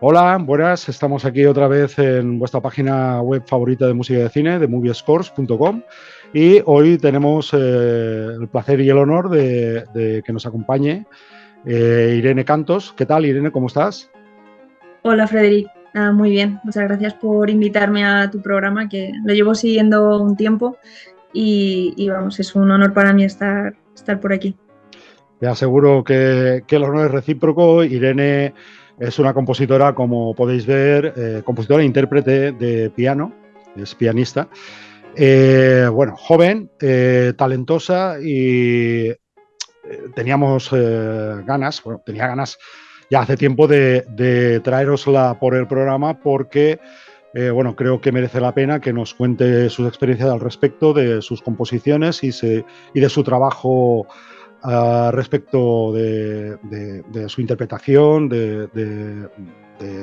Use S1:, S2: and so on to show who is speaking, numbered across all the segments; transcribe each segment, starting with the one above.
S1: Hola, buenas. Estamos aquí otra vez en vuestra página web favorita de música y de cine, de moviescores.com. Y hoy tenemos el placer y el honor de que nos acompañe Irene Cantos. ¿Qué tal, Irene? ¿Cómo estás?
S2: Hola Frederic, muy bien, muchas gracias por invitarme a tu programa que lo llevo siguiendo un tiempo y vamos, es un honor para mí estar por aquí.
S1: Te aseguro que el honor es recíproco. Irene es una compositora, como podéis ver, compositora e intérprete de piano, es pianista. Bueno, joven, talentosa y teníamos ganas, bueno, tenía ganas ya hace tiempo de traerosla por el programa porque, bueno, creo que merece la pena que nos cuente sus experiencias al respecto de sus composiciones y de su trabajo respecto de su interpretación, de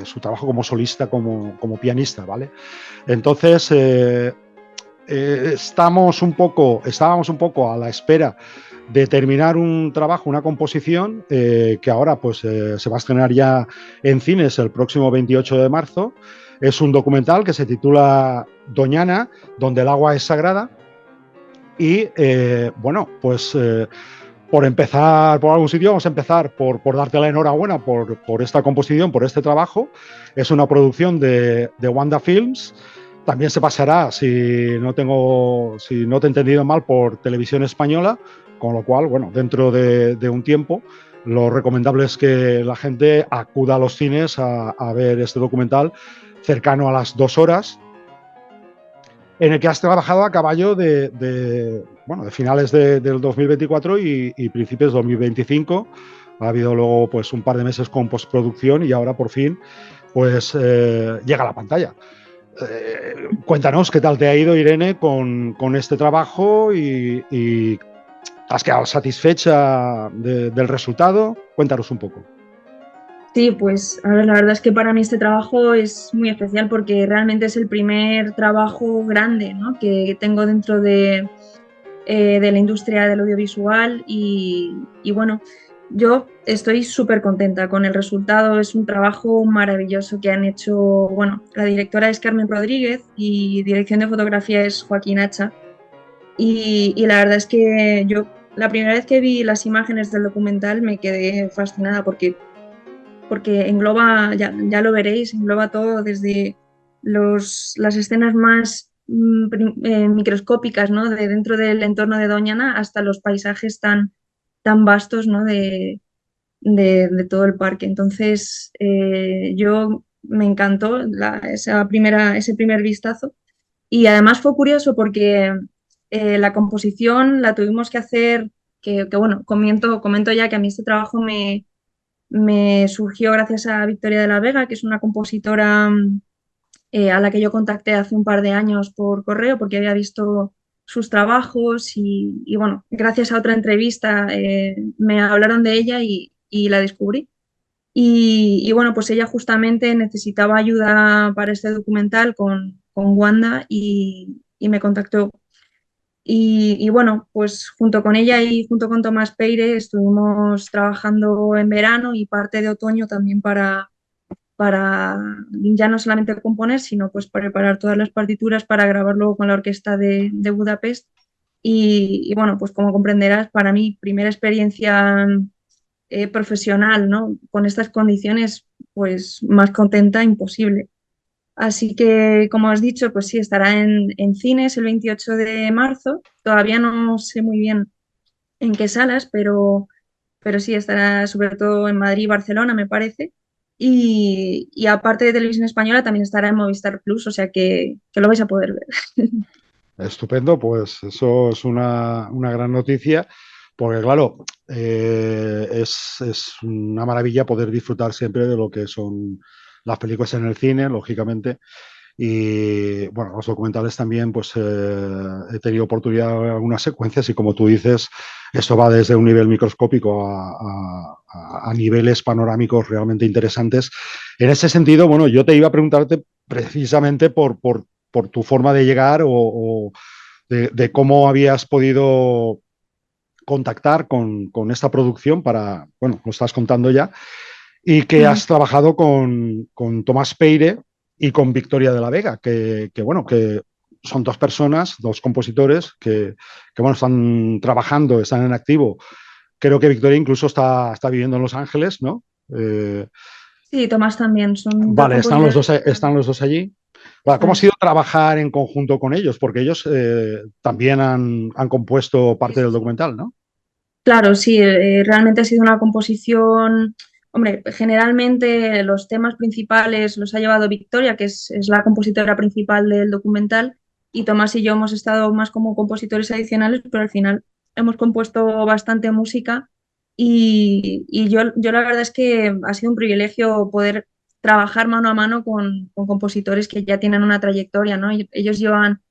S1: su trabajo como solista, como pianista, ¿vale? Entonces, estábamos un poco a la espera de terminar un trabajo, una composición, que ahora pues se va a estrenar ya en cines el próximo 28 de marzo. Es un documental que se titula Doñana, donde el agua es sagrada. Y bueno, pues por empezar por algún sitio, vamos a empezar por darte la enhorabuena por esta composición, por este trabajo. Es una producción de Wanda Films. También se pasará, si no te he entendido mal, por Televisión Española, con lo cual, bueno, dentro de un tiempo, lo recomendable es que la gente acuda a los cines a ver este documental cercano a las 2 horas, en el que has trabajado a caballo bueno, de finales del 2024 y principios de 2025. Ha habido luego pues un par de meses con postproducción y ahora por fin pues llega a la pantalla. Cuéntanos qué tal te ha ido, Irene, con este trabajo y has quedado satisfecha del resultado. Cuéntanos un poco.
S2: Sí, pues a ver, la verdad es que para mí este trabajo es muy especial porque realmente es el primer trabajo grande, ¿no?, que tengo dentro de la industria del audiovisual y bueno, yo estoy súper contenta con el resultado. Es un trabajo maravilloso que han hecho, bueno, la directora es Carmen Rodríguez y dirección de fotografía es Joaquín Hacha y la verdad es que yo la primera vez que vi las imágenes del documental me quedé fascinada porque engloba, ya lo veréis, engloba todo desde las escenas más microscópicas, ¿no?, de dentro del entorno de Doñana hasta los paisajes tan vastos, ¿no?, de todo el parque. Entonces, yo me encantó ese primer vistazo y además fue curioso porque la composición la tuvimos que hacer, que bueno, comento ya que a mí este trabajo me surgió gracias a Victoria de la Vega, que es una compositora a la que yo contacté hace un par de años por correo porque había visto sus trabajos y bueno, gracias a otra entrevista me hablaron de ella y la descubrí. Y bueno, pues ella justamente necesitaba ayuda para este documental con Wanda y me contactó. Y bueno, pues junto con ella y junto con Tomás Peire estuvimos trabajando en verano y parte de otoño también para ya no solamente componer, sino pues preparar todas las partituras para grabarlo con la orquesta de Budapest. Y bueno, pues como comprenderás, para mí, primera experiencia profesional, ¿no?, con estas condiciones, pues más contenta imposible. Así que, como has dicho, pues sí, estará en cines el 28 de marzo. Todavía no sé muy bien en qué salas, pero sí, estará sobre todo en Madrid y Barcelona, me parece. Y aparte de Televisión Española, también estará en Movistar Plus, o sea que lo vais a poder ver.
S1: Estupendo, pues eso es una gran noticia, porque claro, es una maravilla poder disfrutar siempre de lo que son las películas en el cine, lógicamente. Y bueno, los documentales también, pues he tenido oportunidad de ver algunas secuencias y como tú dices, esto va desde un nivel microscópico a niveles panorámicos realmente interesantes. En ese sentido, bueno, yo te iba a preguntarte precisamente por tu forma de llegar o de cómo habías podido contactar con esta producción para, bueno, lo estás contando ya, y que
S2: Ujú.
S1: has trabajado con Tomás Peire y con Victoria de la Vega, bueno, que son dos personas, dos compositores que bueno, están trabajando, están en activo. Creo que Victoria incluso está viviendo en Los Ángeles, ¿no?
S2: Sí, Tomás también, son dos
S1: Vale,
S2: compositores
S1: están
S2: mexicanos.
S1: los dos allí. Vale,
S2: Eso
S1: ¿cómo ha sido
S2: es.
S1: trabajar en conjunto con ellos? Porque ellos también han compuesto
S2: Sí,
S1: parte
S2: sí,
S1: del
S2: sí.
S1: documental, ¿no?
S2: Claro, sí, realmente ha sido una composición. Hombre, generalmente los temas principales los ha llevado Victoria, que es la compositora principal del documental, y Tomás y yo hemos estado más como compositores adicionales, pero al final hemos compuesto bastante música y yo la verdad es que ha sido un privilegio poder trabajar mano a mano con compositores que ya tienen una trayectoria, ¿no? Ellos llevan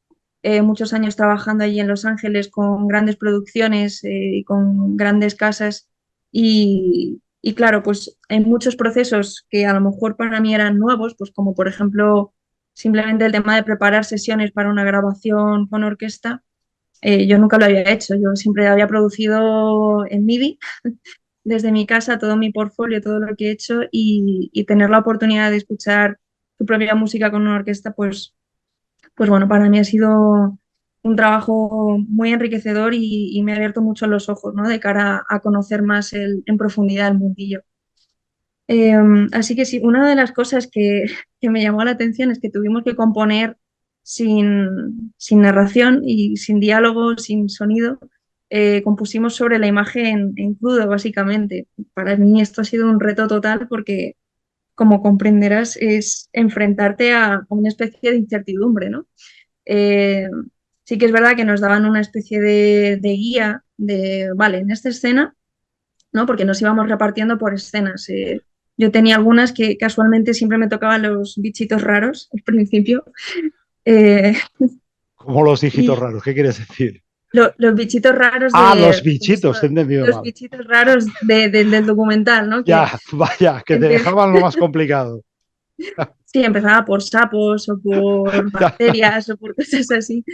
S2: muchos años trabajando allí en Los Ángeles con grandes producciones y con grandes casas. Y claro, pues hay muchos procesos que a lo mejor para mí eran nuevos, pues como por ejemplo simplemente el tema de preparar sesiones para una grabación con orquesta. Yo nunca lo había hecho, yo siempre había producido en MIDI desde mi casa todo mi portfolio, todo lo que he hecho y tener la oportunidad de escuchar tu propia música con una orquesta, pues bueno, para mí ha sido un trabajo muy enriquecedor y me ha abierto mucho los ojos, ¿no? De cara a conocer más en profundidad el mundillo. Eh, Así que sí, una de las cosas que me llamó la atención es que tuvimos que componer sin narración y sin diálogo, sin sonido. Compusimos sobre la imagen en crudo, básicamente. Para mí esto ha sido un reto total porque, como comprenderás, es enfrentarte a una especie de incertidumbre, ¿no? Eh, sí que es verdad que nos daban una especie de guía de, vale, en esta escena, ¿no? Porque nos íbamos repartiendo por escenas. Yo tenía algunas que casualmente siempre me tocaban los bichitos raros al principio. eh,
S1: Como los dígitos
S2: y
S1: raros, ¿qué quieres decir?
S2: los bichitos raros
S1: Ah, los
S2: pues eso,
S1: bichitos, te he entendido
S2: los
S1: mal.
S2: bichitos raros del documental, ¿no? Que
S1: Ya, vaya, que te
S2: empe-
S1: dejaban lo más complicado.
S2: sí, empezaba por sapos o por
S1: Ya.
S2: bacterias o por cosas así.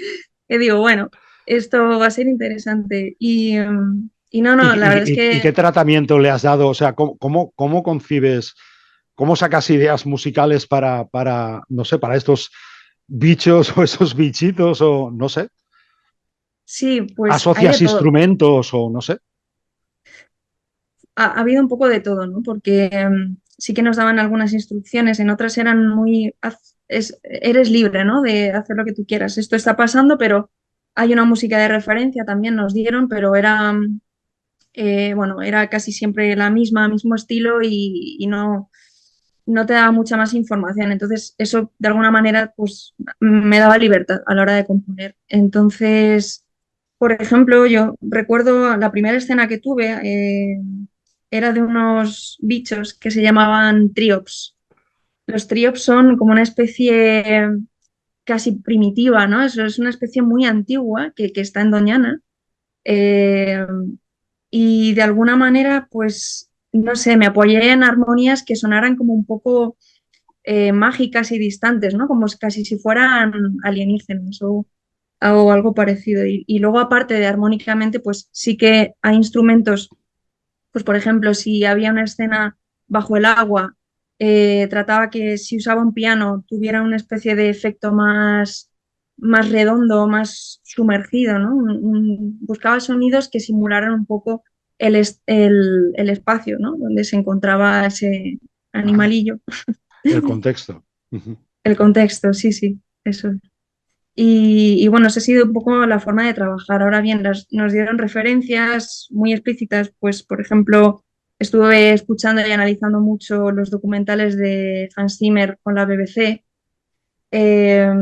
S2: Que digo, bueno, esto va a ser interesante. Y no, no, la verdad es
S1: Y
S2: que
S1: qué tratamiento le has dado? O sea, ¿cómo concibes, cómo sacas ideas musicales no sé, para estos bichos o esos bichitos o no sé?
S2: sí, pues hay de
S1: ¿Asocias
S2: todo.
S1: instrumentos o no sé?
S2: Ha habido un poco de todo, ¿no? Porque sí que nos daban algunas instrucciones, en otras eran muy, eres libre, ¿no? De hacer lo que tú quieras. Esto está pasando, pero hay una música de referencia también nos dieron, pero era, bueno, era casi siempre la misma, mismo estilo y no te daba mucha más información. Entonces, eso de alguna manera, pues me daba libertad a la hora de componer. Entonces, por ejemplo, yo recuerdo la primera escena que tuve, era de unos bichos que se llamaban triops. Los triops son como una especie casi primitiva, ¿no? Eso es una especie muy antigua que está en Doñana. Eh, y de alguna manera, pues, no sé, me apoyé en armonías que sonaran como un poco mágicas y distantes, ¿no? Como casi si fueran alienígenas o algo parecido. Y luego, aparte de armónicamente, pues sí que hay instrumentos, pues por ejemplo, si había una escena bajo el agua, trataba que si usaba un piano tuviera una especie de efecto más redondo, más sumergido, ¿no? Buscaba sonidos que simularan un poco el espacio, ¿no? Donde se encontraba ese
S1: Ajá,
S2: animalillo.
S1: el contexto. Ujú.
S2: El contexto, sí, sí, eso. Y bueno, esa ha sido un poco la forma de trabajar. Ahora bien, nos dieron referencias muy explícitas, pues por ejemplo, estuve escuchando y analizando mucho los documentales de Hans Zimmer con la BBC. Eh,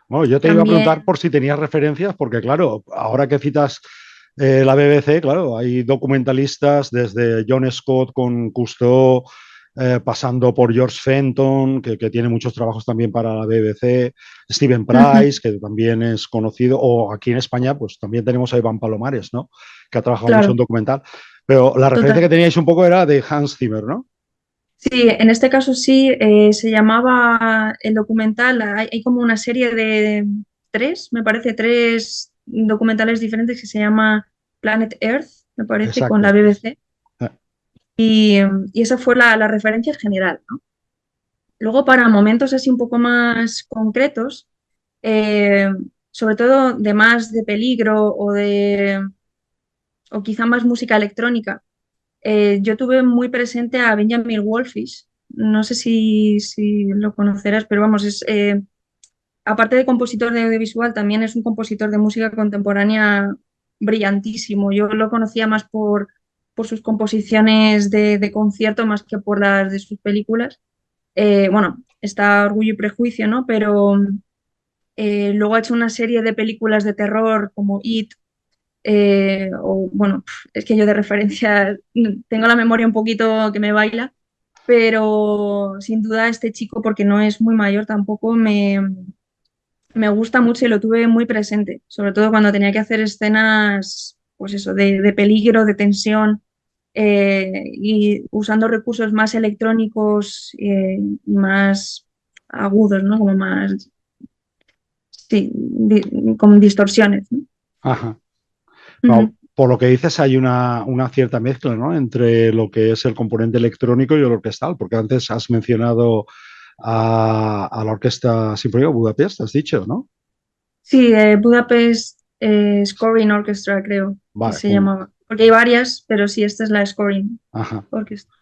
S1: Bueno, yo te iba a preguntar
S2: También,
S1: por si tenías referencias, porque claro, ahora que citas la BBC, claro, hay documentalistas desde John Scott con Cousteau, pasando por George Fenton, que tiene muchos trabajos también para la BBC, Stephen
S2: ujú,
S1: Price, que también es conocido, o aquí en España, pues también tenemos a Iván Palomares, ¿no? Que ha trabajado mucho en
S2: claro,
S1: documental. Pero la referencia que
S2: total.
S1: teníais un poco era de Hans Zimmer, ¿no?
S2: Sí, en este caso sí, se llamaba el documental, hay como una serie de tres, me parece, tres documentales diferentes que se llama Planet Earth, me parece, con la
S1: Exacto.
S2: BBC. Y, y esa fue la referencia general, ¿no? Luego, para momentos así un poco más concretos, eh, sobre todo de más de peligro o quizá más música electrónica, yo tuve muy presente a Benjamin Wolfish. No sé si lo conocerás, pero vamos, aparte de compositor de audiovisual, también es un compositor de música contemporánea brillantísimo. Yo lo conocía más por sus composiciones de concierto más que por las de sus películas. Bueno, está Orgullo y Prejuicio, ¿no? Pero luego ha hecho una serie de películas de terror como It, o bueno, es que yo de referencia tengo la memoria un poquito que me baila, pero sin duda este chico, porque no es muy mayor tampoco, me gusta mucho y lo tuve muy presente, sobre todo cuando tenía que hacer escenas, pues eso, de peligro, de tensión, y usando recursos más electrónicos y más agudos, ¿no? Como más, sí, con distorsiones, ¿no?
S1: Ajá.
S2: Ujú.
S1: Claro, por lo que dices, hay una cierta mezcla, ¿no? Entre lo que es el componente electrónico y el orquestal, porque antes has mencionado a la Orquesta Sinfónica de Budapest, has dicho, ¿no?
S2: Sí, Budapest Scoring Orchestra, creo que
S1: Vale,
S2: se llamaba. Porque hay varias, pero sí, esta es la Scoring
S1: ajá.
S2: Orchestra.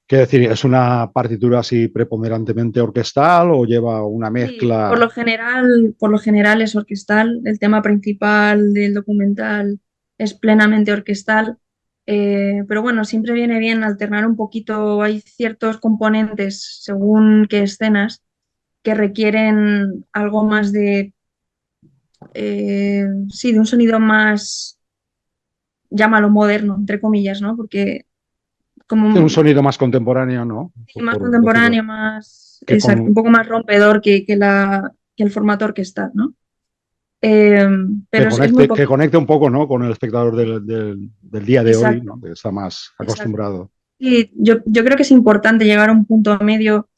S1: Quiero decir, ¿es una partitura así preponderantemente orquestal o lleva una
S2: Sí,
S1: mezcla?
S2: por lo general es orquestal. El tema principal del documental es plenamente orquestal. Pero bueno, siempre viene bien alternar un poquito. Hay ciertos componentes, según qué escenas, que requieren algo más sí, de un sonido más, llámalo moderno, entre comillas, ¿no? Porque
S1: Sí, un
S2: como
S1: sonido más contemporáneo, ¿no?
S2: sí, más
S1: Por decirlo.
S2: contemporáneo, más,
S1: Que
S2: exacto, un
S1: con,
S2: poco más rompedor que el formato orquestal, ¿no? Eh, pero es muy
S1: que
S2: poquito.
S1: conecte un poco, ¿no? Con el espectador del día de hoy,
S2: Exacto,
S1: ¿no? Que está más
S2: exacto.
S1: acostumbrado.
S2: Y yo creo que es importante llegar a un punto medio,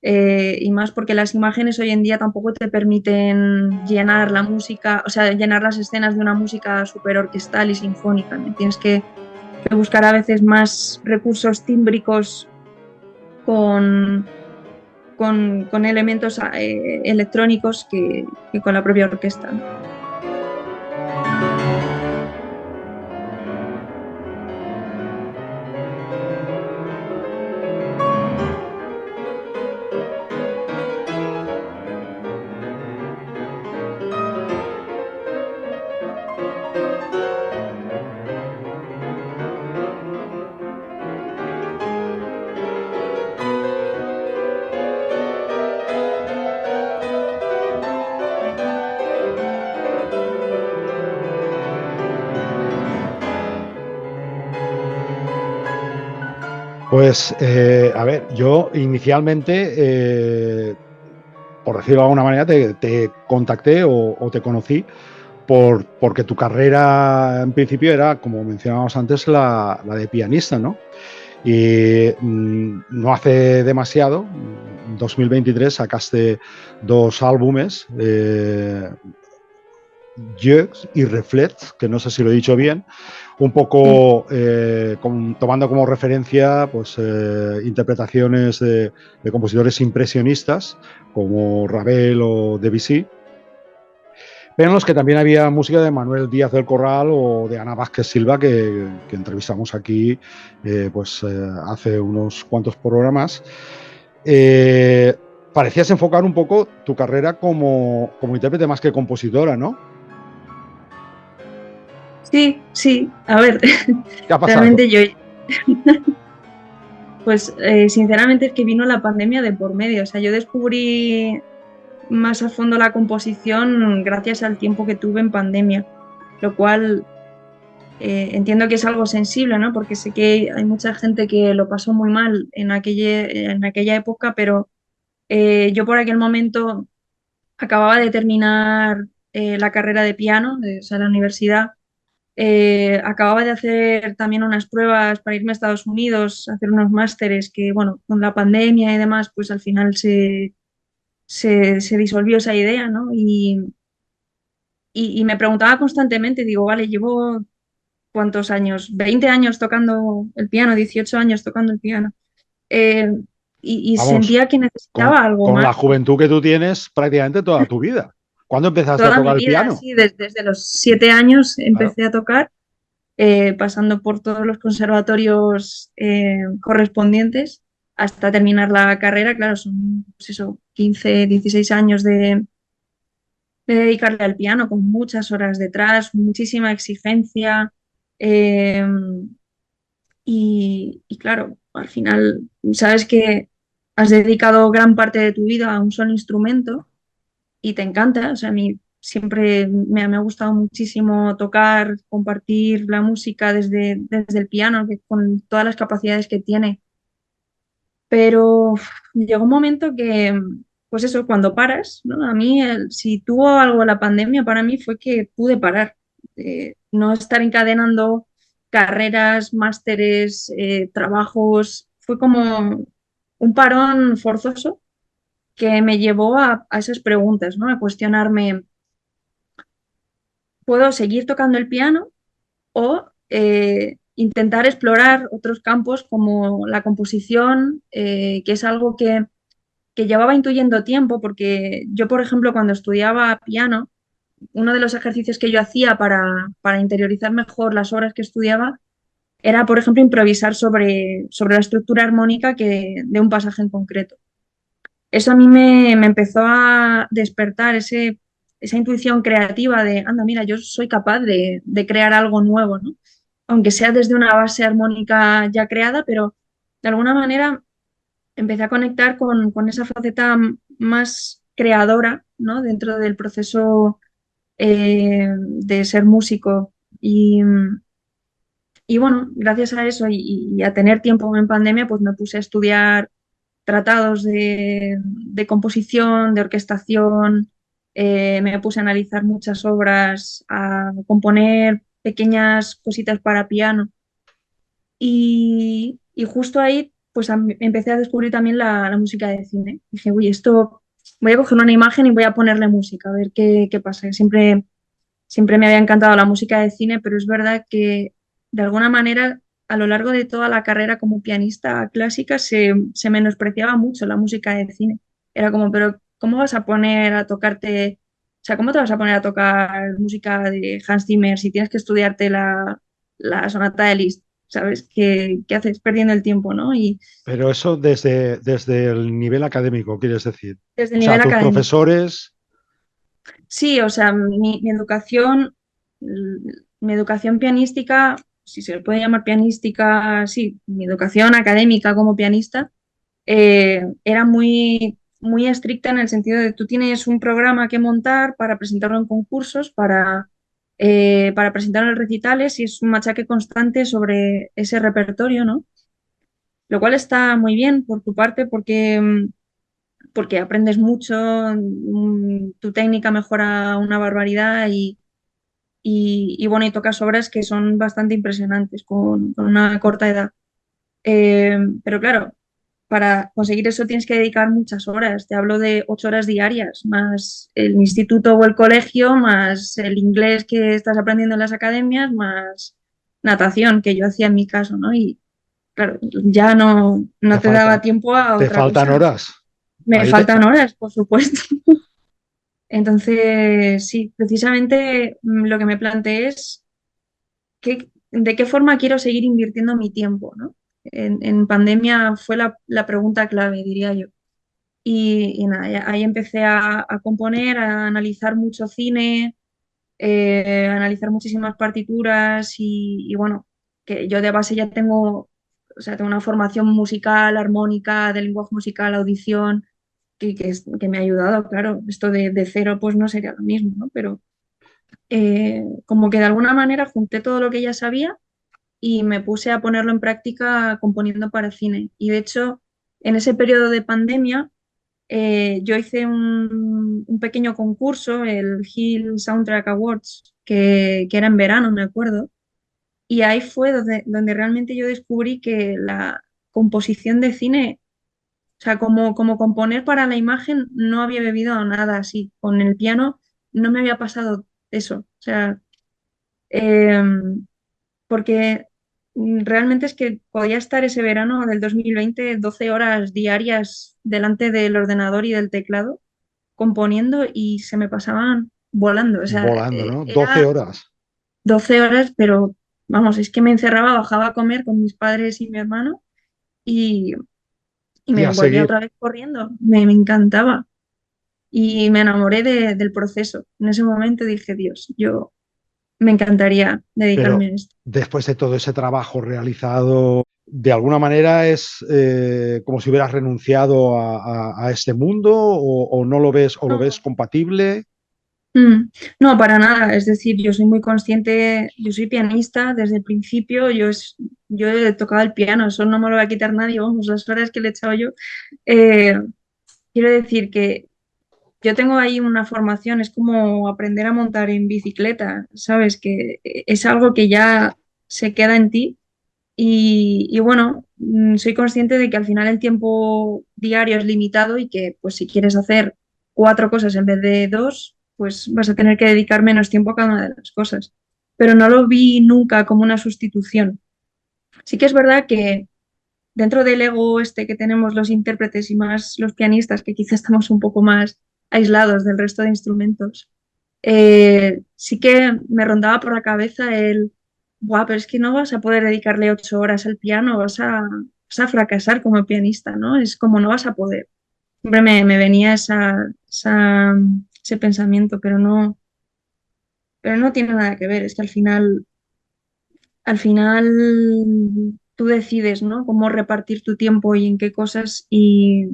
S2: y más porque las imágenes hoy en día tampoco te permiten llenar la música, o sea, llenar las escenas de una música súper orquestal y sinfónica, ¿no? Tienes que buscar a veces más recursos tímbricos con, con elementos electrónicos que con la propia orquesta, ¿no?
S1: Pues, a ver, yo inicialmente, por decirlo de alguna manera, te contacté o te conocí porque tu carrera en principio era, como mencionábamos antes, la de pianista, ¿no? Y no hace demasiado, en 2023, sacaste dos álbumes, Jeux y Reflect, que no sé si lo he dicho bien, un
S2: Sí.
S1: poco tomando como referencia pues, interpretaciones de compositores impresionistas como Ravel o Debussy, pero en los que también había música de Manuel Díaz del Corral o de Ana Vázquez Silva, que entrevistamos aquí pues, hace unos cuantos programas. Eh, Parecías enfocar un poco tu carrera como intérprete más que compositora, ¿no?
S2: Sí, sí, a ver,
S1: ¿Qué ha pasado?
S2: realmente yo, pues sinceramente es que vino la pandemia de por medio, o sea, yo descubrí más a fondo la composición gracias al tiempo que tuve en pandemia, lo cual entiendo que es algo sensible, ¿no? Porque sé que hay mucha gente que lo pasó muy mal en aquella época, pero yo por aquel momento acababa de terminar la carrera de piano, o sea, la universidad. Acababa de hacer también unas pruebas para irme a Estados Unidos, a hacer unos másteres que, bueno, con la pandemia y demás, pues al final se disolvió esa idea, ¿no? Y me preguntaba constantemente, digo, vale, llevo ¿cuántos años? 20 años tocando el piano, 18 años tocando el piano. Eh, y
S1: Vamos,
S2: sentía que necesitaba algo
S1: con
S2: más.
S1: la juventud que tú tienes prácticamente toda tu vida. ¿Cuándo empezaste a
S2: Toda mi
S1: tocar el
S2: vida,
S1: piano?
S2: sí, desde los 7 años
S1: Claro.
S2: empecé a tocar, pasando por todos los conservatorios correspondientes hasta terminar la carrera. Claro, son pues eso, 15, 16 años de dedicarle al piano, con muchas horas detrás, muchísima exigencia. eh, y claro, al final sabes que has dedicado gran parte de tu vida a un solo instrumento y te encanta. O sea, a mí siempre me ha gustado muchísimo tocar, compartir la música desde el piano, que con todas las capacidades que tiene. Pero llegó un momento que, pues eso, cuando paras, ¿no? A mí, si tuvo algo la pandemia, para mí fue que pude parar. No estar encadenando carreras, másteres, trabajos, fue como un parón forzoso que me llevó a esas preguntas, ¿no? A cuestionarme, ¿puedo seguir tocando el piano o intentar explorar otros campos como la composición, que es algo que llevaba intuyendo tiempo? Porque yo, por ejemplo, cuando estudiaba piano, uno de los ejercicios que yo hacía para interiorizar mejor las obras que estudiaba era, por ejemplo, improvisar sobre la estructura armónica de un pasaje en concreto. Eso a mí me empezó a despertar esa intuición creativa de, anda, mira, yo soy capaz de crear algo nuevo, ¿no? Aunque sea desde una base armónica ya creada, pero de alguna manera empecé a conectar con esa faceta más creadora, ¿no? Dentro del proceso de ser músico. Y bueno, gracias a eso y a tener tiempo en pandemia, pues me puse a estudiar tratados de composición, de orquestación, me puse a analizar muchas obras, a componer pequeñas cositas para piano. Y justo ahí, pues empecé a descubrir también la música de cine. Dije, uy, esto, voy a coger una imagen y voy a ponerle música, a ver qué pasa. Siempre me había encantado la música de cine, pero es verdad que de alguna manera a lo largo de toda la carrera como pianista clásica se menospreciaba mucho la música de cine. Era como, pero ¿cómo vas a poner a tocarte, o sea, cómo te vas a poner a tocar música de Hans Zimmer si tienes que estudiarte la sonata de Liszt? ¿Sabes? ¿Qué haces perdiendo el tiempo, ¿no? Y
S1: Pero eso desde el nivel académico, quieres decir.
S2: desde el
S1: O sea,
S2: nivel
S1: tus
S2: académico.
S1: profesores,
S2: Sí, o sea, mi educación pianística, si se le puede llamar pianística, sí, mi educación académica como pianista, era muy estricta en el sentido de tú tienes un programa que montar para presentarlo en concursos, para presentarlo en recitales y es un machaque constante sobre ese repertorio, ¿no? Lo cual está muy bien por tu parte porque aprendes mucho, tu técnica mejora una barbaridad y bueno, y tocas obras que son bastante impresionantes con una corta edad. Pero claro, para conseguir eso tienes que dedicar muchas horas. Te hablo de 8 horas diarias, más el instituto o el colegio, más el inglés que estás aprendiendo en las academias, más natación, que yo hacía en mi caso, ¿no? Y claro, ya no
S1: te
S2: te daba
S1: faltan,
S2: tiempo a
S1: te
S2: otra
S1: faltan
S2: cosa. O sea,
S1: horas.
S2: me
S1: Ahí te,
S2: faltan horas, por supuesto. Entonces, sí, precisamente lo que me planteé es de qué forma quiero seguir invirtiendo mi tiempo, ¿no? En pandemia fue la pregunta clave, diría yo. Y nada, ahí empecé a componer, a analizar mucho cine, a analizar muchísimas partituras y bueno, que yo de base ya tengo, o sea, tengo una formación musical, armónica, de lenguaje musical, audición, que me ha ayudado, claro. Esto de cero pues no sería lo mismo, ¿no? Pero como que de alguna manera junté todo lo que ya sabía y me puse a ponerlo en práctica componiendo para cine. Y de hecho, en ese periodo de pandemia, yo hice un pequeño concurso, el Hill Soundtrack Awards, que era en verano, me acuerdo. Y ahí fue donde realmente yo descubrí que la composición de cine, o sea, como componer para la imagen, no había bebido nada así. Con el piano no me había pasado eso. O sea, eh, porque realmente es que podía estar ese verano del 2020 12 horas diarias delante del ordenador y del teclado componiendo y se me pasaban volando. O sea,
S1: Volando, ¿no? 12
S2: era
S1: horas.
S2: 12 horas, pero vamos, es que me encerraba, bajaba a comer con mis padres y mi hermano y, y
S1: Y
S2: me
S1: a
S2: volvía
S1: seguir.
S2: otra vez corriendo. Me encantaba y me enamoré del proceso. En ese momento dije, Dios, yo me encantaría dedicarme
S1: Pero
S2: a esto.
S1: después de todo ese trabajo realizado, de alguna manera es como si hubieras renunciado a este mundo o no lo ves o lo ves
S2: No.
S1: compatible.
S2: No, para nada. Es decir, yo soy muy consciente, yo soy pianista desde el principio, yo he tocado el piano, eso no me lo va a quitar nadie, vamos, las horas que le he echado yo. Eh, Quiero decir que yo tengo ahí una formación, es como aprender a montar en bicicleta, ¿sabes? Que es algo que ya se queda en ti y bueno, soy consciente de que al final el tiempo diario es limitado y que pues si quieres hacer cuatro cosas en vez de dos, pues vas a tener que dedicar menos tiempo a cada una de las cosas. Pero no lo vi nunca como una sustitución. Sí que es verdad que dentro del ego este que tenemos los intérpretes y más los pianistas, que quizá estamos un poco más aislados del resto de instrumentos, sí que me rondaba por la cabeza el, Buah, pero es que no vas a poder dedicarle 8 horas al piano, vas a fracasar como pianista, ¿no? Es como no vas a poder. Siempre me venía ese pensamiento, pero no tiene nada que ver, es que al final tú decides, ¿no? Cómo repartir tu tiempo y en qué cosas y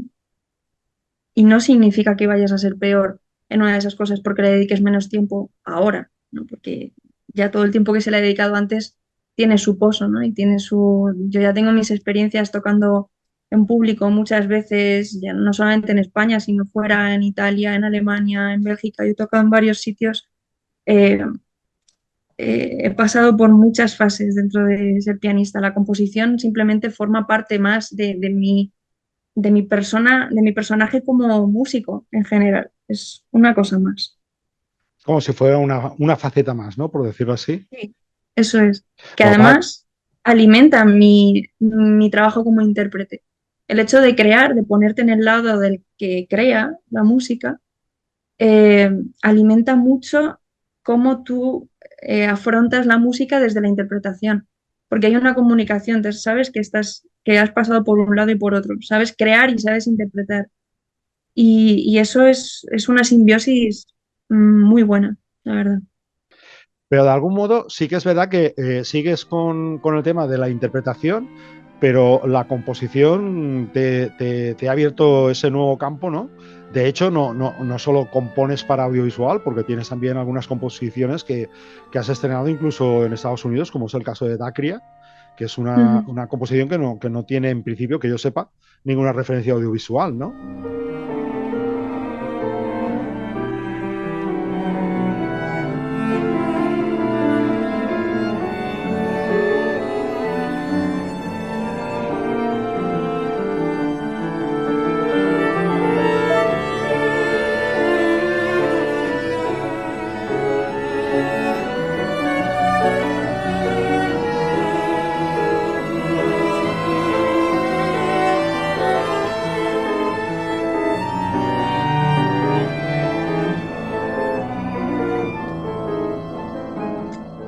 S2: no significa que vayas a ser peor en una de esas cosas porque le dediques menos tiempo ahora, ¿no? Porque ya todo el tiempo que se le ha dedicado antes tiene su pozo, ¿no? Y tiene su... Yo ya tengo mis experiencias tocando en público muchas veces, ya no solamente en España, sino fuera, en Italia, en Alemania, en Bélgica. Yo he tocado en varios sitios. eh, He pasado por muchas fases dentro de ser pianista. La composición simplemente forma parte más de mi persona, de mi personaje como músico en general. Es una cosa más.
S1: Como si fuera una faceta más, ¿no? Por decirlo así.
S2: Sí. Eso es. Que
S1: Bueno, para,
S2: además alimenta mi trabajo como intérprete. El hecho de crear, de ponerte en el lado del que crea la música, eh, alimenta mucho cómo tú afrontas la música desde la interpretación. Porque hay una comunicación, entonces sabes que que has pasado por un lado y por otro. Sabes crear y sabes interpretar. Y eso es una simbiosis muy buena, la verdad.
S1: pero de algún modo sí que es verdad que sigues con el tema de la interpretación, pero la composición te ha abierto ese nuevo campo, ¿no? De hecho, no solo compones para audiovisual, porque tienes también algunas composiciones que has estrenado incluso en Estados Unidos, como es el caso de Dacria, que es
S2: Ujú.
S1: una composición que no tiene, en principio, que yo sepa, ninguna referencia audiovisual, ¿no?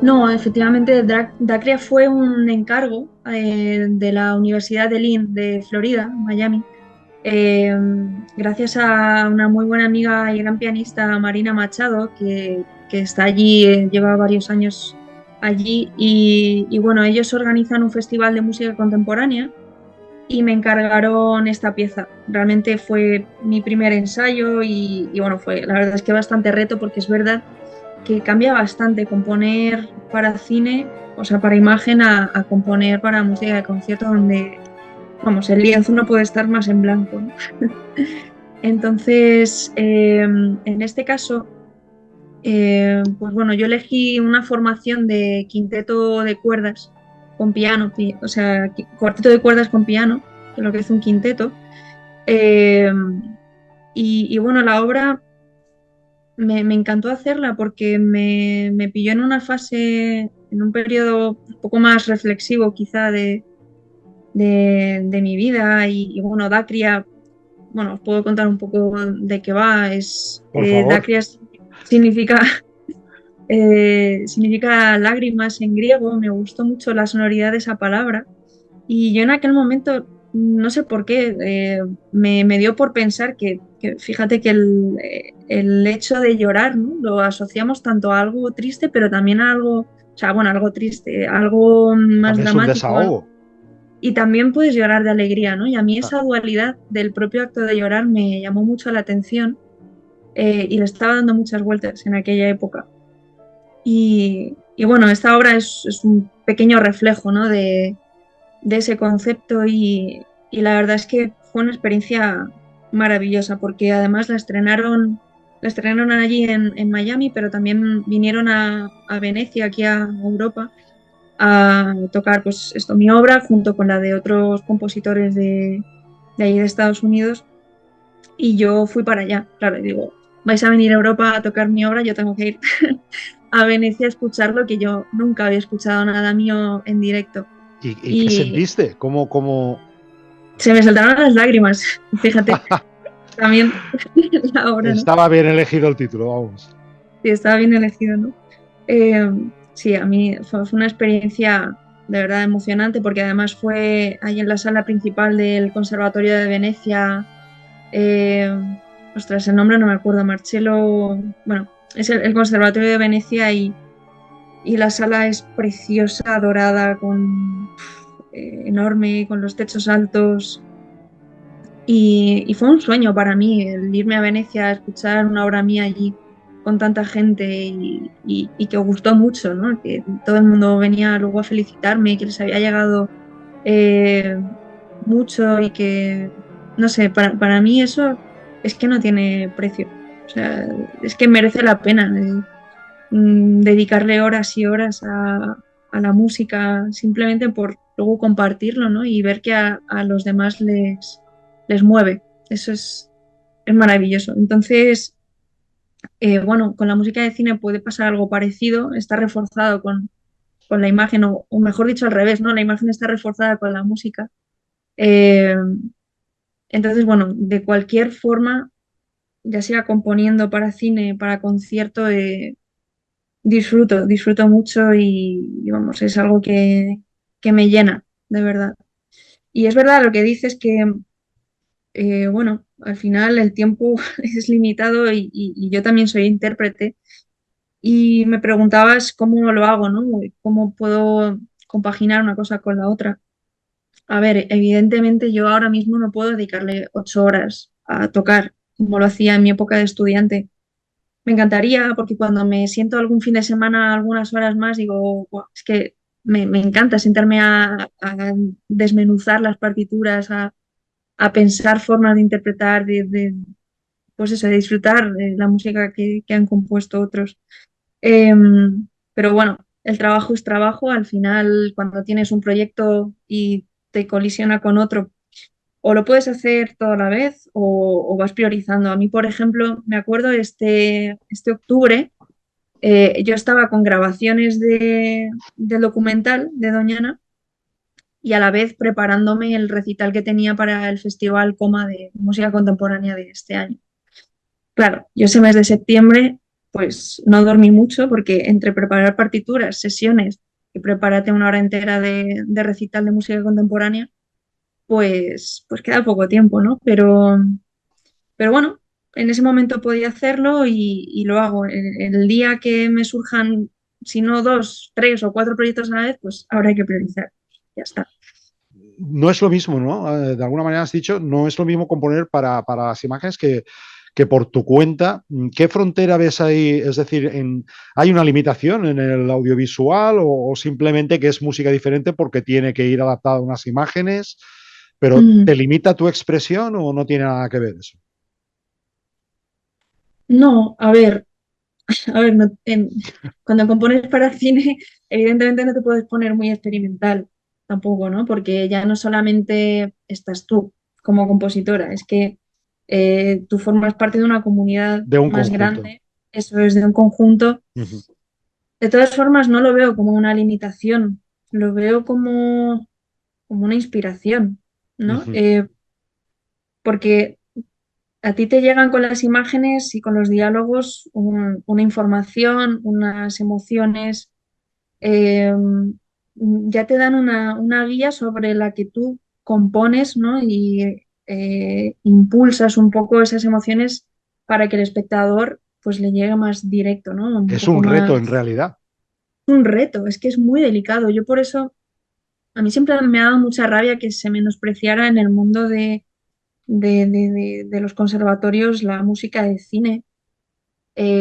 S2: No, efectivamente, Dacria fue un encargo de la Universidad de Lynn de Florida, Miami, eh, gracias a una muy buena amiga y gran pianista, Marina Machado, que está allí, lleva varios años allí, y bueno, ellos organizan un festival de música contemporánea y me encargaron esta pieza. Realmente fue mi primer ensayo y bueno, fue la verdad es que bastante reto porque es verdad que cambia bastante componer para cine, o sea, para imagen a componer para música de concierto donde, vamos, el lienzo no puede estar más en blanco, ¿no? Entonces, en este caso, pues bueno, yo elegí una formación de quinteto de cuerdas con piano, o sea, cuarteto de cuerdas con piano, que es lo que es un quinteto. Eh, y bueno, la obra me encantó hacerla porque me pilló en una fase. en un periodo un poco más reflexivo quizá de mi vida y bueno, Dacria, bueno, os puedo contar un poco de qué va.
S1: Por favor.
S2: Dacria significa, significa lágrimas en griego. Me gustó mucho la sonoridad de esa palabra y yo en aquel momento, no sé por qué, me dio por pensar fíjate que el hecho de llorar, ¿no? Lo asociamos tanto a algo triste, pero también a algo, o sea, bueno, algo triste, algo más
S1: También es un
S2: dramático,
S1: desahogo.
S2: y también puedes llorar de alegría, ¿no? Y a mí
S1: Ah,
S2: esa dualidad del propio acto de llorar me llamó mucho la atención, y le estaba dando muchas vueltas en aquella época. Y bueno, esta obra es un pequeño reflejo, ¿no? De ese concepto y la verdad es que fue una experiencia maravillosa porque además la estrenaron allí en Miami, pero también vinieron a Venecia, aquí a Europa, a tocar pues esto, mi obra junto con la de otros compositores de ahí de Estados Unidos y yo fui para allá. Claro, y digo, vais a venir a Europa a tocar mi obra, yo tengo que ir a Venecia a escucharlo, que yo nunca había escuchado nada mío en directo.
S1: ¿y qué
S2: Y
S1: sentiste? ¿Cómo...
S2: se me saltaron las lágrimas, fíjate, también la obra, ¿no?
S1: Estaba bien elegido el título, vamos.
S2: Sí, estaba bien elegido, ¿no? Eh, sí, a mí fue una experiencia de verdad emocionante porque además fue ahí en la sala principal del Conservatorio de Venecia. eh, Ostras, el nombre no me acuerdo, Marcello, bueno, es el Conservatorio de Venecia y la sala es preciosa, dorada, enorme, con los techos altos. Y fue un sueño para mí el irme a Venecia a escuchar una obra mía allí con tanta gente y que gustó mucho, ¿no? Que todo el mundo venía luego a felicitarme, que les había llegado eh, mucho y que, no sé, para mí eso es que no tiene precio. O sea, es que merece la pena dedicarle horas y horas a la música simplemente por luego compartirlo, ¿no? Y ver que a los demás les mueve. Eso es maravilloso. Entonces, bueno, con la música de cine puede pasar algo parecido, está reforzado con la imagen, o mejor dicho al revés, ¿no? La imagen está reforzada con la música. Eh, entonces, bueno, de cualquier forma, ya sea componiendo para cine, para concierto, disfruto mucho y, vamos, es algo que me llena, de verdad. Y es verdad lo que dices que, bueno, al final el tiempo es limitado y yo también soy intérprete y me preguntabas cómo lo hago, ¿no? ¿Cómo puedo compaginar una cosa con la otra? A ver, evidentemente yo ahora mismo no puedo dedicarle 8 horas a tocar como lo hacía en mi época de estudiante. Me encantaría porque cuando me siento algún fin de semana algunas horas más digo, "Buah, es que me encanta sentarme a desmenuzar las partituras, a pensar formas de interpretar, pues eso, de disfrutar de la música que han compuesto otros. Pero bueno, el trabajo es trabajo. Al final, cuando tienes un proyecto y te colisiona con otro, o lo puedes hacer toda la vez o vas priorizando. A mí, por ejemplo, me acuerdo este octubre, yo estaba con grabaciones del documental de Doñana y a la vez preparándome el recital que tenía para el Festival Coma de Música Contemporánea de este año. Claro, yo ese mes de septiembre pues no dormí mucho porque entre preparar partituras, sesiones y prepárate una hora entera de recital de música contemporánea, pues queda poco tiempo, ¿no? Pero bueno, en ese momento podía hacerlo y lo hago. El día que me surjan, si no dos, tres o cuatro proyectos a la vez, pues ahora hay que priorizar. Ya está.
S1: No es lo mismo, ¿no? De alguna manera has dicho, no es lo mismo componer para las imágenes que por tu cuenta. ¿Qué frontera ves ahí? Es decir, ¿hay una limitación en el audiovisual o simplemente que es música diferente porque tiene que ir adaptada a unas imágenes? ¿Pero
S2: Mm,
S1: te limita tu expresión o no tiene nada que ver eso?
S2: no, a ver, cuando compones para cine, evidentemente no te puedes poner muy experimental tampoco, ¿no? Porque ya no solamente estás tú como compositora, es que tú formas parte de una comunidad
S1: De un
S2: más
S1: conjunto.
S2: grande, eso es de un conjunto,
S1: Ujú.
S2: De todas formas, no lo veo como una limitación, lo veo como una inspiración, ¿no?
S1: Ujú.
S2: Porque a ti te llegan con las imágenes y con los diálogos una información, unas emociones, eh, ya te dan una guía sobre la que tú compones, ¿no? Y impulsas un poco esas emociones para que el espectador pues le llegue más directo, ¿no? Un
S1: Es
S2: poco
S1: un reto en
S2: más
S1: realidad.
S2: un reto, es que es muy delicado. Yo por eso, a mí siempre me ha dado mucha rabia que se menospreciara en el mundo de los conservatorios la música de cine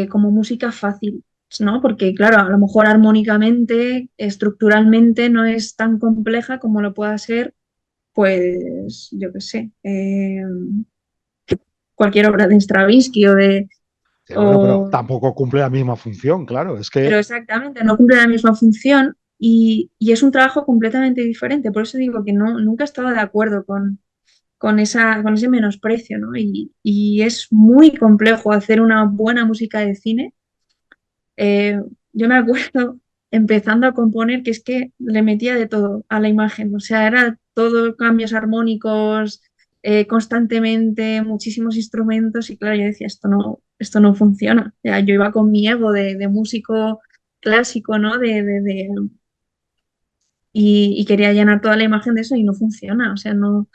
S2: como música fácil, ¿no? Porque claro, a lo mejor armónicamente, estructuralmente no es tan compleja como lo pueda ser, pues, yo qué sé, cualquier obra de Stravinsky o de...
S1: Sí, bueno, pero
S2: O,
S1: tampoco cumple la misma función, claro. Es
S2: pero
S1: que
S2: exactamente, no cumple la misma función y es un trabajo completamente diferente. Por eso digo que no, nunca he estado de acuerdo con ese menosprecio, ¿no? Y es muy complejo hacer una buena música de cine. Eh, yo me acuerdo empezando a componer que es que le metía de todo a la imagen, o sea, era todo cambios armónicos constantemente, muchísimos instrumentos y claro, yo decía, esto no funciona. O sea, yo iba con mi ego de músico clásico, ¿no? Y quería llenar toda la imagen de eso y no funciona, o sea, no,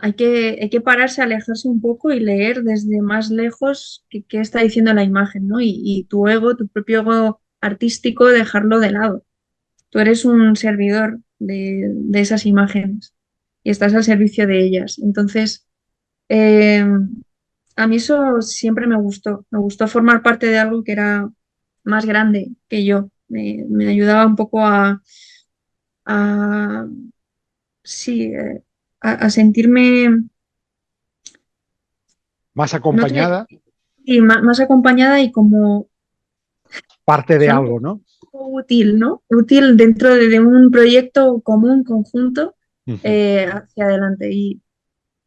S2: hay que pararse, alejarse un poco y leer desde más lejos qué está diciendo la imagen, ¿no? Y tu ego, tu propio ego artístico, dejarlo de lado. Tú eres un servidor de esas imágenes y estás al servicio de ellas. Entonces, eh, a mí eso siempre me gustó. Me gustó formar parte de algo que era más grande que yo. Me ayudaba un poco a sí, a sentirme,
S1: más
S2: no te,
S1: acompañada,
S2: y más acompañada y como
S1: parte de
S2: son un
S1: algo,
S2: poco
S1: ¿no?
S2: útil, ¿no? Útil dentro de un proyecto común, conjunto,
S1: Ujú.
S2: hacia adelante.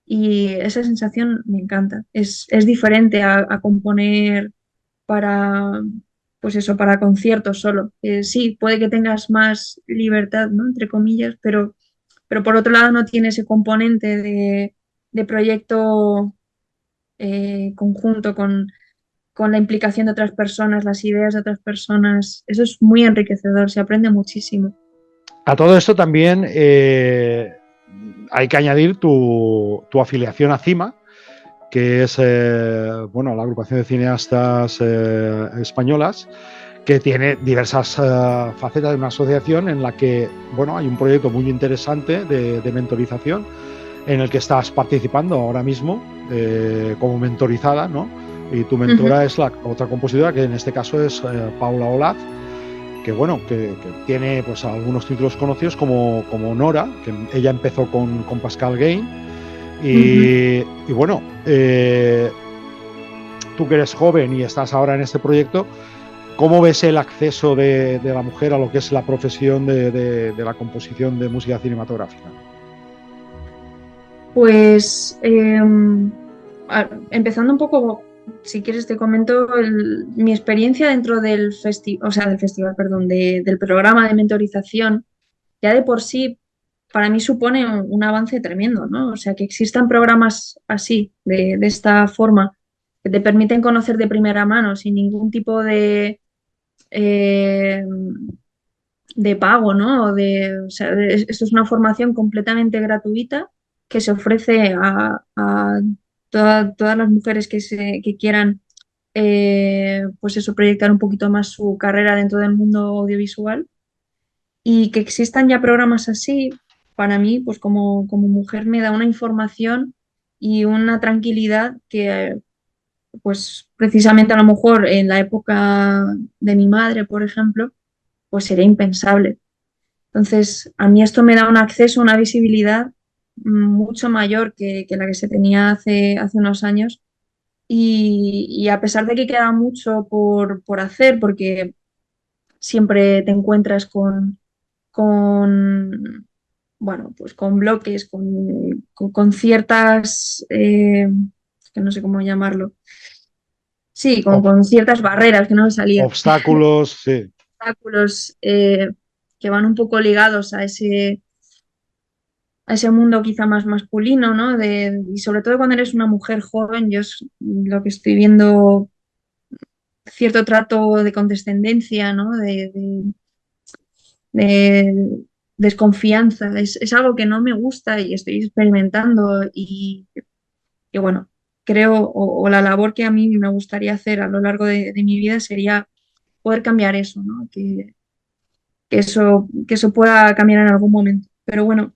S2: Y esa sensación me encanta. Es diferente a componer para, pues eso, para conciertos solo. Sí, puede que tengas más libertad, ¿no? Entre comillas, pero por otro lado no tiene ese componente de proyecto conjunto con la implicación de otras personas, las ideas de otras personas. Eso es muy enriquecedor, se aprende muchísimo.
S1: A todo esto también hay que añadir tu afiliación a CIMA, que es bueno, la agrupación de cineastas españolas, que tiene diversas facetas de una asociación en la que bueno, hay un proyecto muy interesante de mentorización en el que estás participando ahora mismo como mentorizada, ¿no? Y tu
S2: Ujú.
S1: mentora es la otra compositora, que en este caso es Paula Olaz, que bueno, que tiene pues algunos títulos conocidos como Nora, que ella empezó con Pascal Gain,
S2: Ujú.
S1: y bueno, tú que eres joven y estás ahora en este proyecto, ¿cómo ves el acceso de la mujer a lo que es la profesión de la composición de música cinematográfica?
S2: Pues empezando un poco, si quieres te comento mi experiencia dentro del festival, o sea, del festival, perdón, del programa de mentorización, ya de por sí para mí supone un avance tremendo, ¿no? O sea, que existan programas así, de esta forma, que te permiten conocer de primera mano sin ningún tipo eh, de pago, ¿no? O sea, esto es una formación completamente gratuita que se ofrece a todas las mujeres que quieran, pues eso, proyectar un poquito más su carrera dentro del mundo audiovisual y que existan ya programas así, para mí, pues como mujer me da una información y una tranquilidad que, pues precisamente a lo mejor en la época de mi madre, por ejemplo, pues sería impensable. Entonces, a mí esto me da un acceso, una visibilidad mucho mayor que la que se tenía hace unos años. Y a pesar de que queda mucho por hacer, porque siempre te encuentras con, bueno, pues con bloques, con ciertas, que no sé cómo llamarlo, Sí,
S1: Ob-
S2: con ciertas barreras que no me salían,
S1: obstáculos, sí.
S2: obstáculos que van un poco ligados a ese mundo quizá más masculino, ¿no? Y sobre todo cuando eres una mujer joven, lo que estoy viendo, cierto trato de condescendencia, ¿no? De desconfianza. Es algo que no me gusta y estoy experimentando y bueno, creo, o la labor que a mí me gustaría hacer a lo largo de mi vida sería poder cambiar eso, ¿no? Que eso pueda cambiar en algún momento. Pero bueno,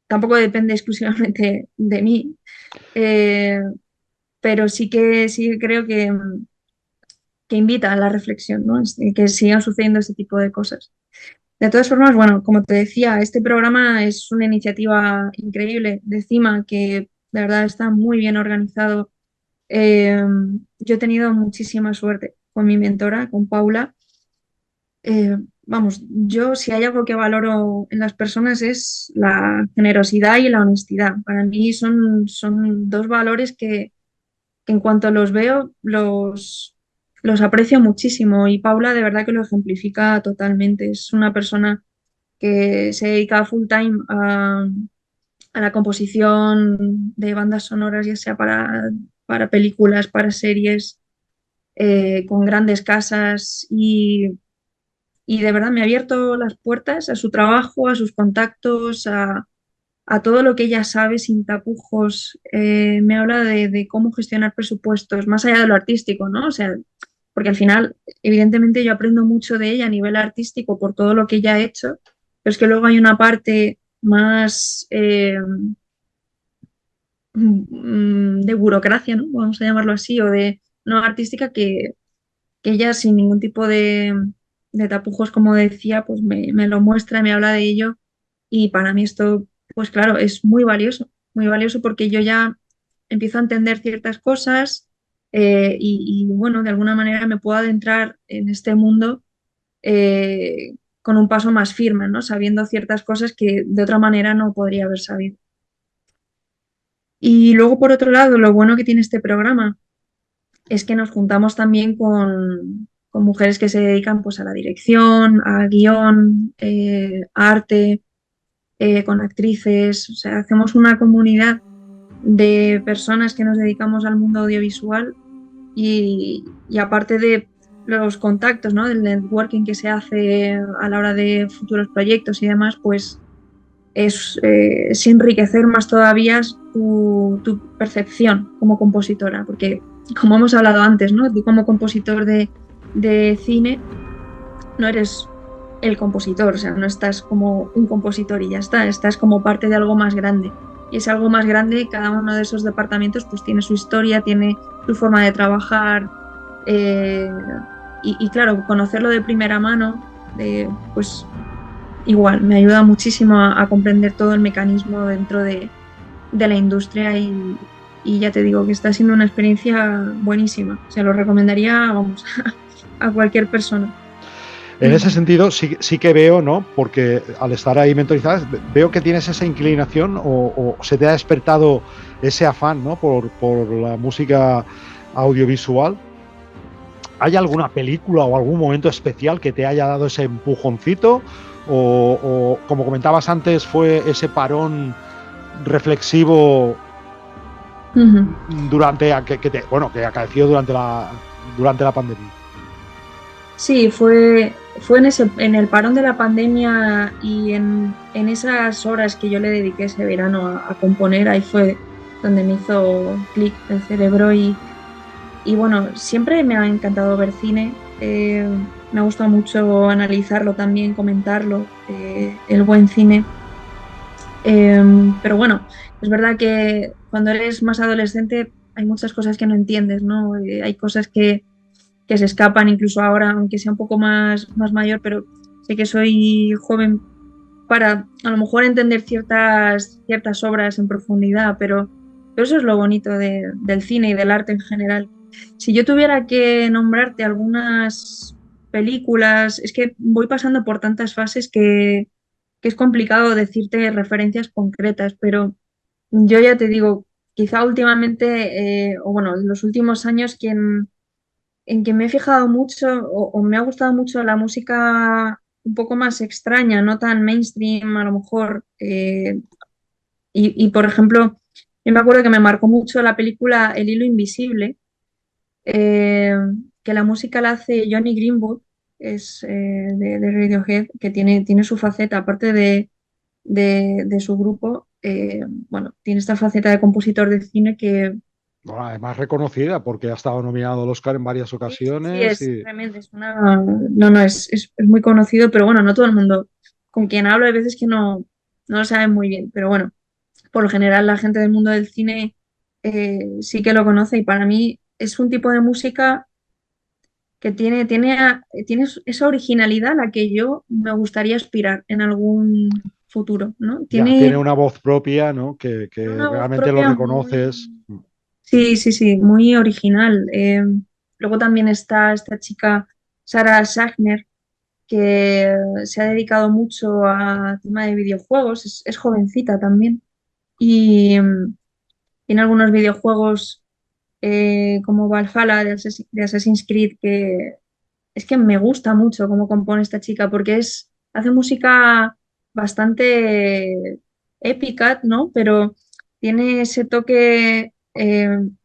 S2: tampoco depende exclusivamente de mí. Eh, pero sí que creo que invita a la reflexión, ¿no? Que sigan sucediendo este tipo de cosas. De todas formas, bueno, como te decía, este programa es una iniciativa increíble de CIMA que de verdad está muy bien organizado. Eh, yo he tenido muchísima suerte con mi mentora, con Paula. Vamos, yo si hay algo que valoro en las personas es la generosidad y la honestidad. Para mí son dos valores que en cuanto los veo los aprecio muchísimo y Paula de verdad que lo ejemplifica totalmente. Es una persona que se dedica full time a la composición de bandas sonoras, ya sea para películas, para series, con grandes casas y de verdad me ha abierto las puertas a su trabajo, a sus contactos, a todo lo que ella sabe sin tapujos. Me habla de cómo gestionar presupuestos, más allá de lo artístico, ¿no? O sea, porque al final, evidentemente, yo aprendo mucho de ella a nivel artístico por todo lo que ella ha hecho, pero es que luego hay una parte más de burocracia, ¿no? Vamos a llamarlo así, o de no artística que ella sin ningún tipo de tapujos, como decía, pues me lo muestra, me habla de ello y para mí esto, pues claro, es muy valioso porque yo ya empiezo a entender ciertas cosas bueno, de alguna manera me puedo adentrar en este mundo con un paso más firme, ¿no? Sabiendo ciertas cosas que de otra manera no podría haber sabido. Y luego, por otro lado, lo bueno que tiene este programa es que nos juntamos también con mujeres que se dedican pues, a la dirección, a guión, a arte, con actrices. O sea, hacemos una comunidad de personas que nos dedicamos al mundo audiovisual y aparte de los contactos, ¿no? Del networking que se hace a la hora de futuros proyectos y demás, pues es enriquecer más todavía tu percepción como compositora, porque como hemos hablado antes, ¿no? Tú como compositor de cine no eres el compositor, o sea, no estás como un compositor y ya está, estás como parte de algo más grande. Y es algo más grande, cada uno de esos departamentos pues tiene su historia, tiene su forma de trabajar, eh, y claro, conocerlo de primera mano, pues igual, me ayuda muchísimo a comprender todo el mecanismo dentro de la industria y ya te digo que está siendo una experiencia buenísima. Se lo recomendaría, vamos, a cualquier persona.
S1: En ese sentido, sí que veo, ¿no? Porque al estar ahí mentorizada, veo que tienes esa inclinación o se te ha despertado ese afán, ¿no? Por la música audiovisual. ¿Hay alguna película o algún momento especial que te haya dado ese empujoncito? Como comentabas antes, fue ese parón reflexivo durante que acaeció durante la pandemia.
S2: Sí, fue en el parón de la pandemia y en esas horas que yo le dediqué ese verano a componer, ahí fue donde me hizo clic el cerebro y bueno, siempre me ha encantado ver cine, me ha gustado mucho analizarlo también, comentarlo, el buen cine. Pero bueno, es verdad que cuando eres más adolescente hay muchas cosas que no entiendes, ¿no? Hay cosas que se escapan incluso ahora, aunque sea un poco más mayor, pero sé que soy joven para a lo mejor entender ciertas obras en profundidad, pero eso es lo bonito del cine y del arte en general. Si yo tuviera que nombrarte algunas películas, es que voy pasando por tantas fases que es complicado decirte referencias concretas, pero yo ya te digo, quizá últimamente, o bueno, en los últimos años, en que me he fijado mucho o me ha gustado mucho la música un poco más extraña, no tan mainstream a lo mejor. Por ejemplo, yo me acuerdo que me marcó mucho la película El hilo invisible, eh, que la música la hace Johnny Greenwood, es de Radiohead, que tiene su faceta, aparte de su grupo, bueno, tiene esta faceta de compositor de cine que
S1: Bueno, además reconocida porque ha estado nominado al Oscar en varias
S2: sí, sí, sí,
S1: ocasiones
S2: es
S1: y
S2: tremendo, es una... No, no, es muy conocido, pero bueno, no todo el mundo con quien hablo hay veces que no lo saben muy bien, pero bueno, por lo general la gente del mundo del cine sí que lo conoce y para mí es un tipo de música que tiene esa originalidad a la que yo me gustaría aspirar en algún futuro, ¿no?
S1: ya tiene
S2: Tiene
S1: una voz propia, ¿no? Que
S2: una voz
S1: realmente lo
S2: propia
S1: reconoces.
S2: muy... Sí, sí, sí, muy original. Luego también está esta chica, Sarah Schachner, que se ha dedicado mucho a tema de videojuegos, es jovencita también. Y tiene algunos videojuegos como Valhalla de Assassin's Creed, que es que me gusta mucho cómo compone esta chica, porque hace música bastante épica, ¿no? Pero tiene ese toque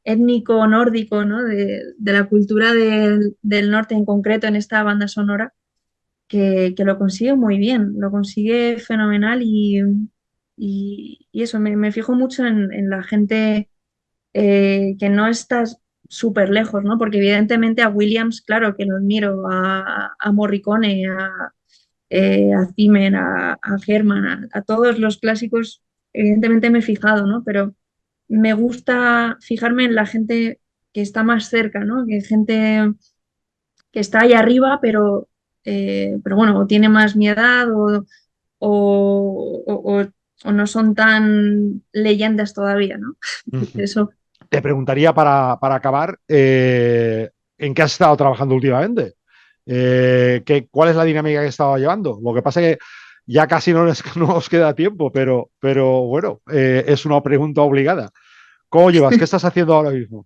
S2: étnico nórdico, ¿no? De la cultura del norte en concreto en esta banda sonora, que lo consigue muy bien, lo consigue fenomenal y eso, me fijo mucho en la gente que no estás súper lejos, ¿no? Porque evidentemente a Williams, claro que lo admiro, a Morricone, a Zimmer, a Herman, a todos los clásicos, evidentemente me he fijado, ¿no? Pero me gusta fijarme en la gente que está más cerca, ¿no? Que gente que está ahí arriba, pero bueno, o tiene más mi edad o no son tan leyendas todavía, ¿no?
S1: Ujú.
S2: Eso.
S1: Te preguntaría para acabar, ¿en qué has estado trabajando últimamente? ¿Cuál es la dinámica que estaba llevando? Lo que pasa es que ya casi no nos queda tiempo, pero bueno, es una pregunta obligada. ¿Cómo llevas? ¿Qué estás haciendo ahora mismo?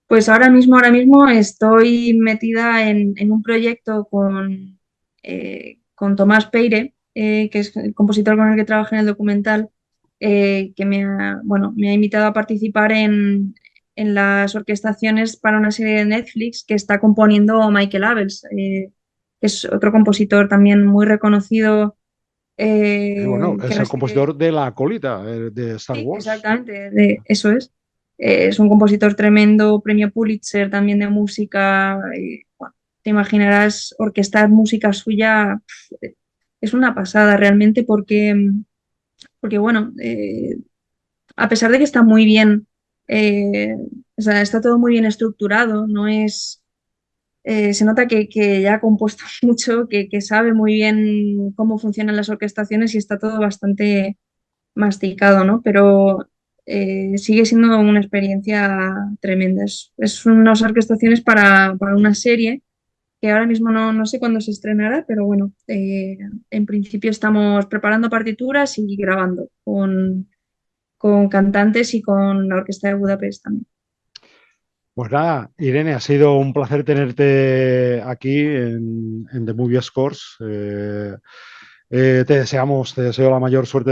S2: Pues ahora mismo estoy metida en un proyecto con Tomás Peire, que es el compositor con el que trabajo en el documental, que bueno, me ha invitado a participar en las orquestaciones para una serie de Netflix que está componiendo Michael Abels, que es otro compositor también muy reconocido,
S1: Bueno,
S2: que
S1: es el
S2: reside...
S1: compositor de La Acólita, de Star
S2: Sí,
S1: Wars.
S2: exactamente, eso es. Es un compositor tremendo, premio Pulitzer también de música. Bueno, te imaginarás orquestar música suya, es una pasada realmente porque bueno, a pesar de que está muy bien, eh, o sea, está todo muy bien estructurado, no es, se nota que ya ha compuesto mucho, que sabe muy bien cómo funcionan las orquestaciones y está todo bastante masticado, ¿no? Pero sigue siendo una experiencia tremenda. Es unas orquestaciones para una serie que ahora mismo no sé cuándo se estrenará, pero bueno, en principio estamos preparando partituras y grabando con cantantes y con la Orquesta de Budapest también.
S1: Pues nada, Irene, ha sido un placer tenerte aquí en The Movie Scores. Te deseo la mayor suerte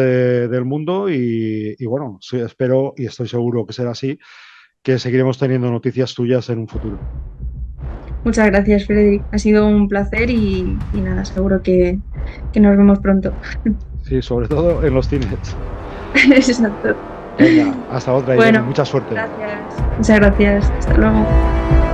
S1: del mundo y bueno, sí, espero y estoy seguro que será así, que seguiremos teniendo noticias tuyas en un futuro.
S2: Muchas gracias, Frederic. Ha sido un placer y nada, seguro que nos vemos pronto.
S1: Sí, sobre todo en los cines.
S2: Exacto.
S1: Venga, hasta otra, Irene.
S2: Bueno,
S1: Mucha suerte.
S2: gracias. Muchas gracias. Hasta luego.